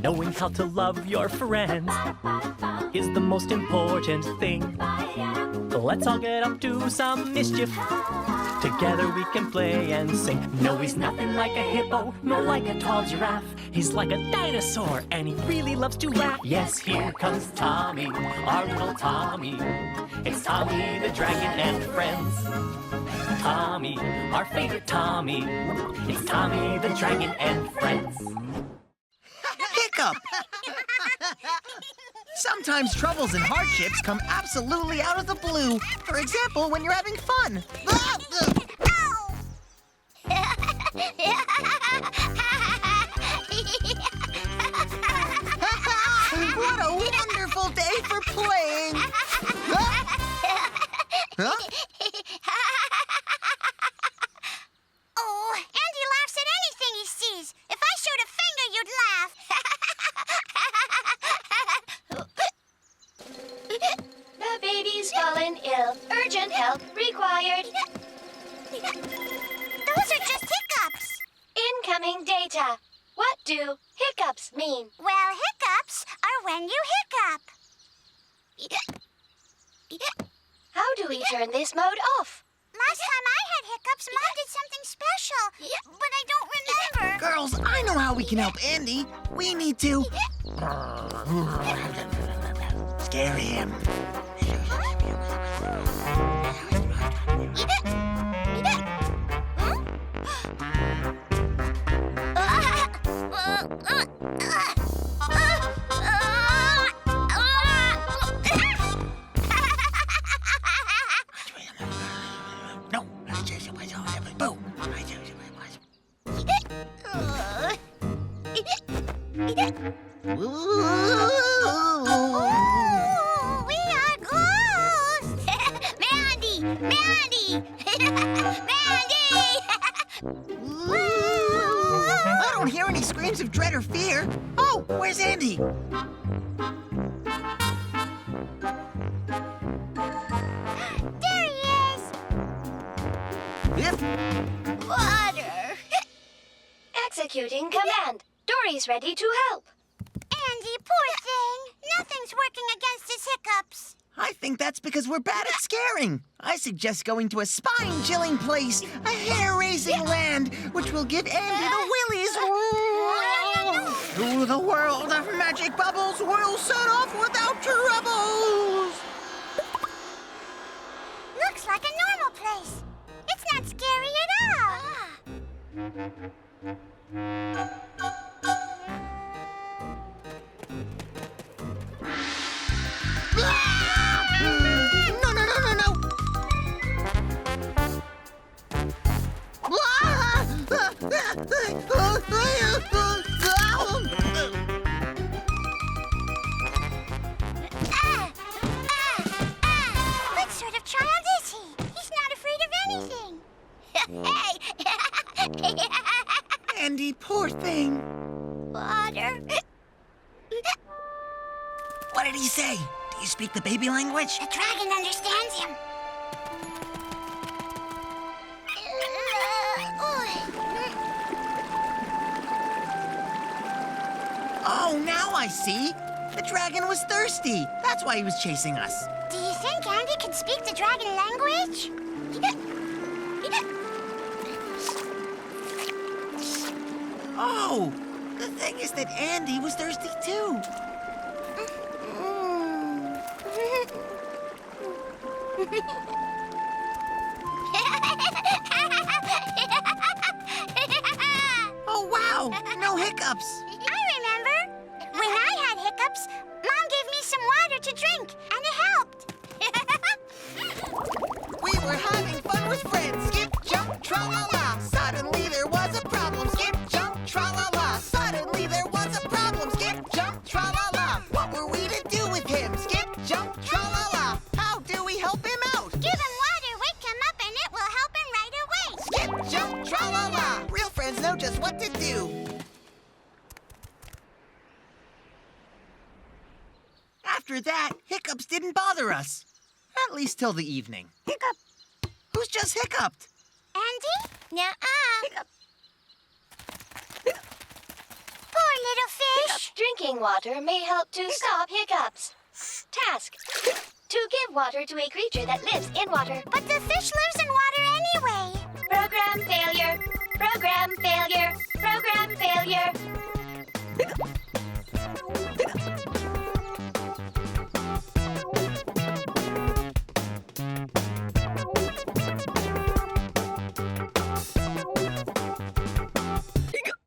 Knowing how to love your friends is the most important thing. Let's all get up to some mischief. Together we can play and sing. No, he's nothing like a hippo, nor like a tall giraffe. He's like a dinosaur, and he really loves to laugh. Yes, here comes Tommy, our little Tommy. It's Tommy the Dragon and friends. Tommy, our favorite Tommy. It's Tommy the Dragon and friends. Hiccup! Sometimes troubles and hardships come absolutely out of the blue. For example, when you're having fun. What a wonderful day for playing! Huh? Oh, Andy laughs at anything he sees. If I showed a finger, you'd laugh. The baby's fallen ill. Urgent help required. Those are just hiccups. Incoming data. What do hiccups mean? Well, hiccups are when you hiccup. How do we turn this mode off? Last time I had hiccups, Mom did something special, but I don't remember. Girls, I know how we can help Andy. We need to scare him. No. We are ghosts! Mandy! Mandy! Mandy! I don't hear any screams of dread or fear. Oh, where's Andy? There he is! Yep. Water! Executing command. Dory's ready to help. Andy, poor thing. Nothing's working against his hiccups. I think that's because we're bad at scaring. I suggest going to a spine-chilling place, a hair-raising land, which will give Andy the willies. Through the world of magic bubbles, we'll set off without troubles. Looks like a normal place. It's not scary at all. No, no, no, no, no! What sort of child is he? He's not afraid of anything. Hey! Andy, poor thing. Water. What did he say? Do you speak the baby language? The dragon understands him. Oh, now I see. The dragon was thirsty. That's why he was chasing us. Do you think Andy can speak the dragon language? Oh, the thing is that Andy was thirsty too. Oh, wow, no hiccups. I remember. When I had hiccups, Mom gave me some water to drink, and it helped. We were having fun with friends. Skip, jump, tra-la-la. Suddenly there was a problem. Skip, jump, tra-la-la. Suddenly there was a problem. Skip, jump, tra-la-la. What were we to do with him? Skip, jump, tra-la-la. How do we help him out? Give him water, wake him up, and it will help him right away. Skip, jump, tra-la-la. Real friends know just what to do. After that, hiccups didn't bother us. At least till the evening. Hiccup. Who's just hiccuped? Andy? Nuh-uh. Poor little fish. Drink Drinking water may help to stop hiccups. Task: to give water to a creature that lives in water. But the fish lives in water anyway. Program failure. Program failure. Program failure.